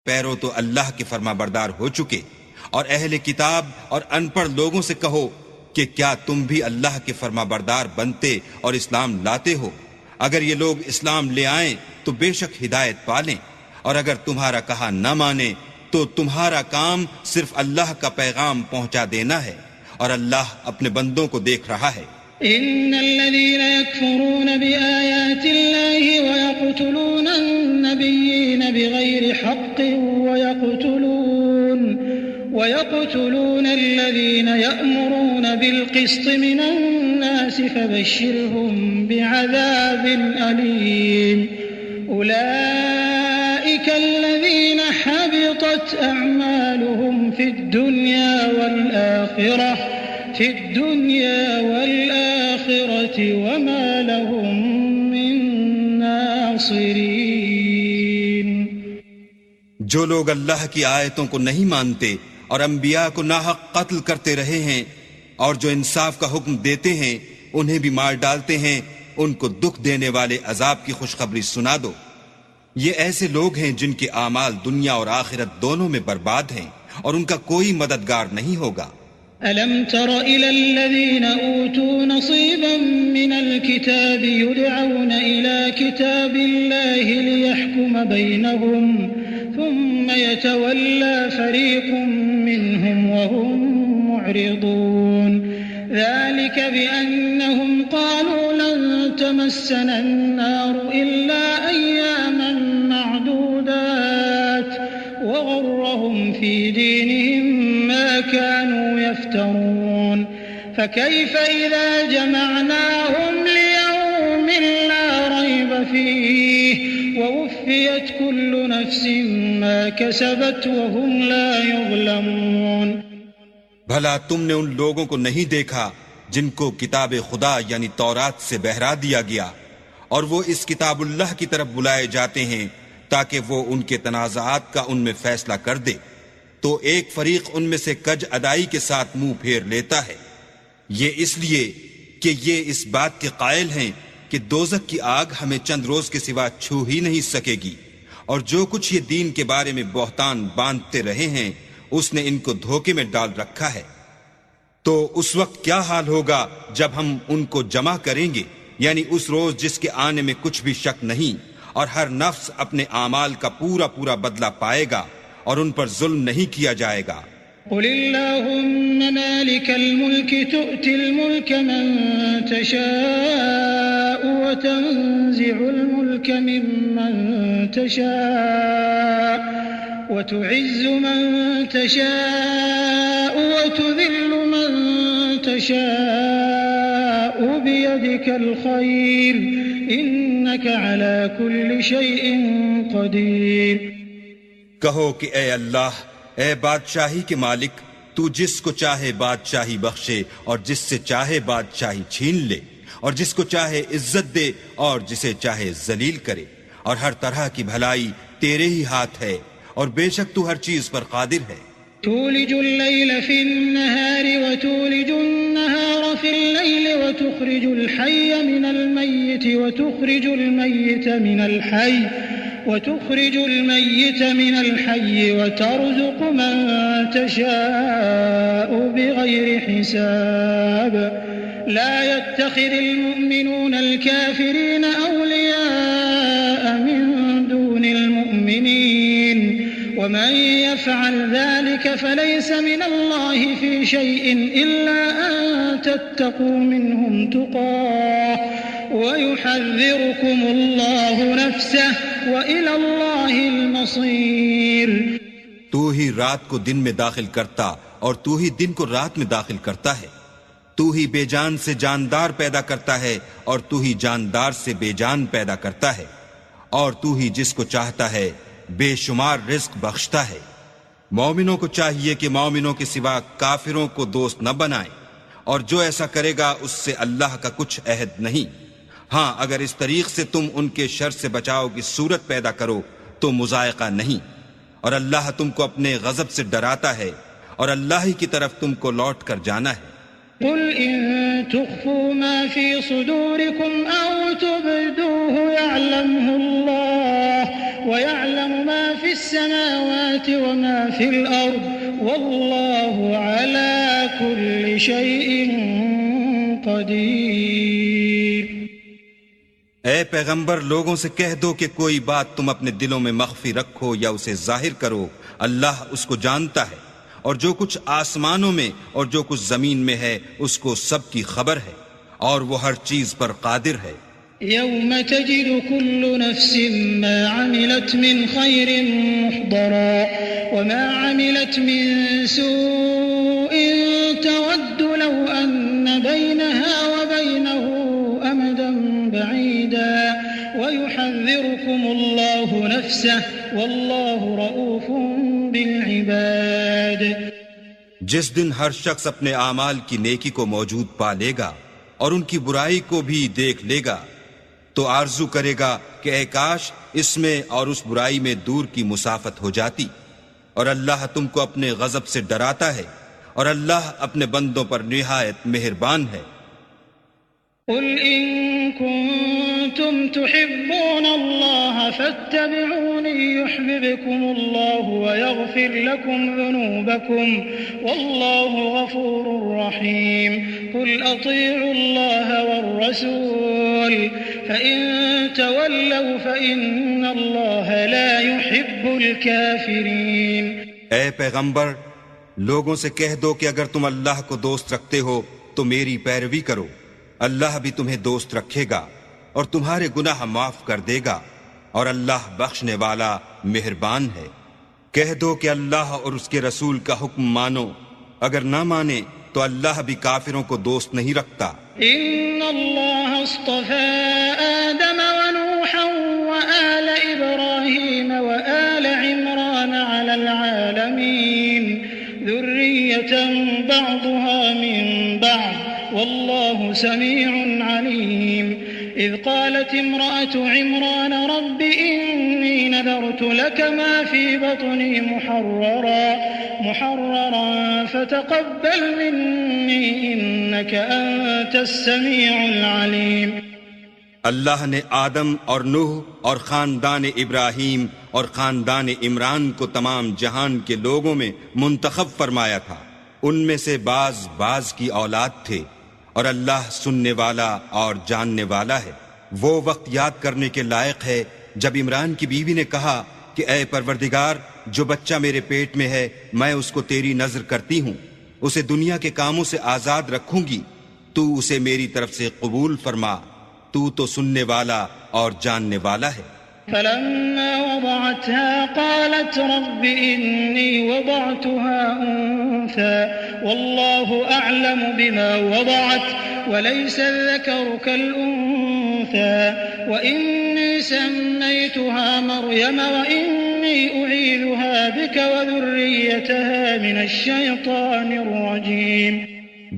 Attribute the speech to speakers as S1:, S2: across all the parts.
S1: پیرو تو اللہ کے فرما بردار ہو چکے. اور اہل کتاب اور ان پڑھ لوگوں سے کہو کہ کیا تم بھی اللہ کے فرما بردار بنتے اور اسلام لاتے ہو؟ اگر یہ لوگ اسلام لے آئیں تو بے شک ہدایت پالیں، اور اگر تمہارا کہا نہ مانے تو تمہارا کام صرف اللہ کا پیغام پہنچا دینا ہے، اور اللہ اپنے بندوں کو دیکھ رہا ہے.
S2: إن الذين يكفرون بآيات الله ويقتلون النبيين بغير حق ويقتلون الذين يأمرون بالقسط من الناس فبشرهم بعذاب أليم. أولئك الذين حبطت أعمالهم في الدنيا والآخرة وما لهم من ناصرين.
S1: جو لوگ اللہ کی آیتوں کو نہیں مانتے اور انبیاء کو ناحق قتل کرتے رہے ہیں، اور جو انصاف کا حکم دیتے ہیں انہیں بھی مار ڈالتے ہیں، ان کو دکھ دینے والے عذاب کی خوشخبری سنا دو. یہ ایسے لوگ ہیں جن کے اعمال دنیا اور آخرت دونوں میں برباد ہیں، اور ان کا کوئی مددگار نہیں ہوگا.
S2: ألم تر إلى الذين أوتوا نصيبا من الكتاب يدعون إلى كتاب الله ليحكم بينهم ثم يتولى فريق منهم وهم معرضون. ذلك بأنهم قالوا لن تمسنا النار إلا أياما معدودات وغرهم في دينهم ما كانوا يفترون. فكيف إذا جمعناهم ليوم لا ريب فيه ووفيت كل نفس ما كسبت وهم لا يظلمون.
S1: بھلا تم نے ان لوگوں کو نہیں دیکھا جن کو کتاب خدا یعنی تورات سے بہرا دیا گیا، اور وہ اس کتاب اللہ کی طرف بلائے جاتے ہیں تاکہ وہ ان کے تنازعات کا ان میں فیصلہ کر دے، تو ایک فریق ان میں سے کج ادائی کے ساتھ منہ پھیر لیتا ہے. یہ اس لیے کہ یہ اس بات کے قائل ہیں کہ دوزخ کی آگ ہمیں چند روز کے سوا چھو ہی نہیں سکے گی، اور جو کچھ یہ دین کے بارے میں بہتان باندھتے رہے ہیں اس نے ان کو دھوکے میں ڈال رکھا ہے. تو اس وقت کیا حال ہوگا جب ہم ان کو جمع کریں گے، یعنی اس روز جس کے آنے میں کچھ بھی شک نہیں، اور ہر نفس اپنے اعمال کا پورا پورا بدلہ پائے گا، اور ان پر ظلم نہیں کیا جائے گا.
S2: قل اللهم مالك الملك تؤتي الملك من تشاء وتنزع الملك ممن تشاء وتعز من تشاء وتذل من تشاء بيدك الخير إنك على كل شيء قدير.
S1: کہو کہ اے اللہ، اے بادشاہی کے مالک، تو جس کو چاہے بادشاہی بخشے اور جس سے چاہے بادشاہی چھین لے، اور جس کو چاہے عزت دے اور جسے چاہے ذلیل کرے، اور ہر طرح کی بھلائی تیرے ہی ہاتھ ہے، اور بے شک تو ہر چیز پر قادر ہے.
S2: تولج الليل في النهار وتولج النهار في الليل وتخرج الحي من الميت وتخرج الميت من الحي وترزق من تشاء بغير حساب. لا يتخذ المؤمنون الكافرين أولياء من دون المؤمنين ومن يفعل ذلك فليس من الله في شيء إلا أن تتقوا منهم تقاه ويحذركم الله نفسه وإلى الله المصير.
S1: تو ہی رات کو دن میں داخل کرتا اور تو ہی دن کو رات میں داخل کرتا ہے. تو ہی بے جان سے جاندار پیدا کرتا ہے اور تو ہی جاندار سے بے جان پیدا کرتا ہے، اور تو ہی جس کو چاہتا ہے بے شمار رزق بخشتا ہے. مومنوں کو چاہیے کہ مومنوں کے سوا کافروں کو دوست نہ بنائیں، اور جو ایسا کرے گا اس سے اللہ کا کچھ عہد نہیں. ہاں اگر اس طریق سے تم ان کے شر سے بچاؤ کی صورت پیدا کرو تو مذائقہ نہیں، اور اللہ تم کو اپنے غضب سے ڈراتا ہے، اور اللہ ہی کی طرف تم کو لوٹ کر جانا ہے.
S2: قل إن تخفوا ما في صدوركم أو تبدوه يعلمه الله ويعلم ما في السماوات وما في الأرض والله على كل شيء قدير۔
S1: اے پیغمبر، لوگوں سے کہہ دو کہ کوئی بات تم اپنے دلوں میں مخفی رکھو یا اسے ظاہر کرو، اللہ اس کو جانتا ہے، اور جو کچھ آسمانوں میں اور جو کچھ زمین میں ہے اس کو سب کی خبر ہے، اور وہ ہر چیز پر قادر ہے۔
S2: يوم تجد كل نفس ما عملت من خير محضرا وما عملت من سوء تود لو أن بينها وبينه أمدا بعيدا ويحذركم الله نفسه والله رؤوف بالعباد۔
S1: جس دن ہر شخص اپنے اعمال کی نیکی کو موجود پا لے گا اور ان کی برائی کو بھی دیکھ لے گا تو آرزو کرے گا کہ اے کاش اس میں اور اس برائی میں دور کی مسافت ہو جاتی، اور اللہ تم کو اپنے غضب سے ڈراتا ہے، اور اللہ اپنے بندوں پر نہایت مہربان ہے۔
S2: قل إن كنتم تحبون الله فاتبعوني يحببكم الله ويغفر لكم ذنوبكم والله غفور رحيم۔ قل أطيعوا الله والرسول فإن تولوا فإن الله لا يحب الكافرين۔
S1: اے پیغمبر، لوگوں سے کہہ دو کہ اگر تم اللہ کو دوست رکھتے ہو تو میری پیروی کرو، اللہ بھی تمہیں دوست رکھے گا اور تمہارے گناہ معاف کر دے گا، اور اللہ بخشنے والا مہربان ہے۔ کہہ دو کہ اللہ اور اس کے رسول کا حکم مانو، اگر نہ مانے تو اللہ بھی کافروں کو دوست نہیں رکھتا۔
S2: ان اللہ اصطفى آدم ونوحا وآل ابراہیم وآل عمران على العالمین ذریة بعضها من بعض والله سميع عليم۔ إذ قالت امرأة عمران رب إني نذرت لك ما في بطني محررا فتقبل مني إنك أنت السميع العليم۔
S1: اللہ نے آدم اور نوح اور خاندان ابراہیم اور خاندان عمران کو تمام جہان کے لوگوں میں منتخب فرمایا تھا، ان میں سے بعض کی اولاد تھے، اور اللہ سننے والا اور جاننے والا ہے۔ وہ وقت یاد کرنے کے لائق ہے جب عمران کی بیوی نے کہا کہ اے پروردگار، جو بچہ میرے پیٹ میں ہے میں اس کو تیری نذر کرتی ہوں، اسے دنیا کے کاموں سے آزاد رکھوں گی، تو اسے میری طرف سے قبول فرما، تو تو سننے والا اور جاننے والا ہے۔
S2: فلما وضعتها قالت رب إني وضعتها أنثى والله أعلم بما وضعت وليس الذكر كالأنثى وإني سميتها مريم وإني أعيذها بك وذريتها من الشيطان الرجيم۔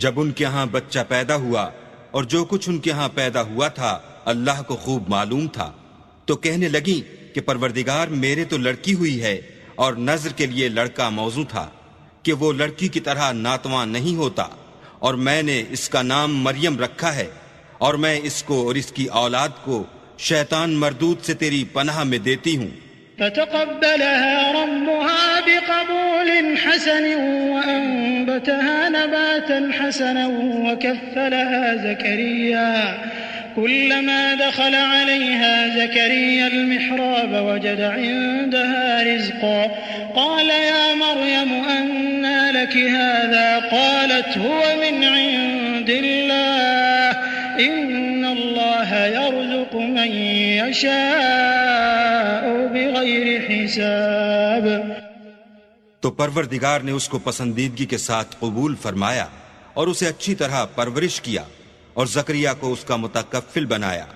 S1: جب ان کے ہاں بچہ پیدا ہوا اور جو کچھ ان کے ہاں پیدا ہوا تھا اللہ کو خوب معلوم تھا، تو کہنے لگی کہ پروردگار میرے تو لڑکی ہوئی ہے، اور نذر کے لیے لڑکا موضوع تھا کہ وہ لڑکی کی طرح ناتواں نہیں ہوتا، اور میں نے اس کا نام مریم رکھا ہے، اور میں اس کو اور اس کی اولاد کو شیطان مردود سے تیری پناہ میں دیتی ہوں۔
S2: فتقبلها ربها بقبول حسن وأنبتها نباتا حسنا وكفلها زكريا كلما دخل عليها زكريا المحراب وجد عندها رزقا قال يا مريم أنى لك هذا قالت هو من عند الله إن الله يرزق من يشاء بغير حساب۔
S1: تو پروردگار نے اس کو پسندیدگی کے ساتھ قبول فرمایا اور اسے اچھی طرح پرورش کیا اور زکریا کو اس کا متکفل بنایا۔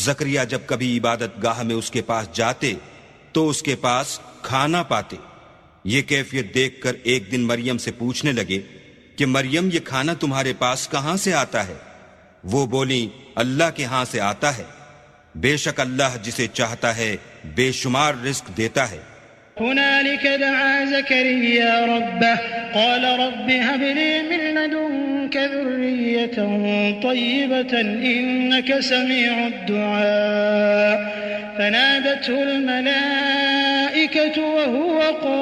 S1: زکریا جب کبھی عبادت گاہ میں اس کے پاس جاتے تو اس کے پاس کھانا پاتے۔ یہ کیفیت دیکھ کر ایک دن مریم سے پوچھنے لگے کہ مریم یہ کھانا تمہارے پاس کہاں سے آتا ہے؟ وہ بولی اللہ کے ہاں سے آتا ہے، بے شک اللہ جسے چاہتا ہے بے شمار رزق دیتا ہے۔
S2: هنالك دعا زكريا ربه قال رب هب لي من لدنك ذرية طيبة إنك سميع الدعاء فنادته الملائكة وهو قائم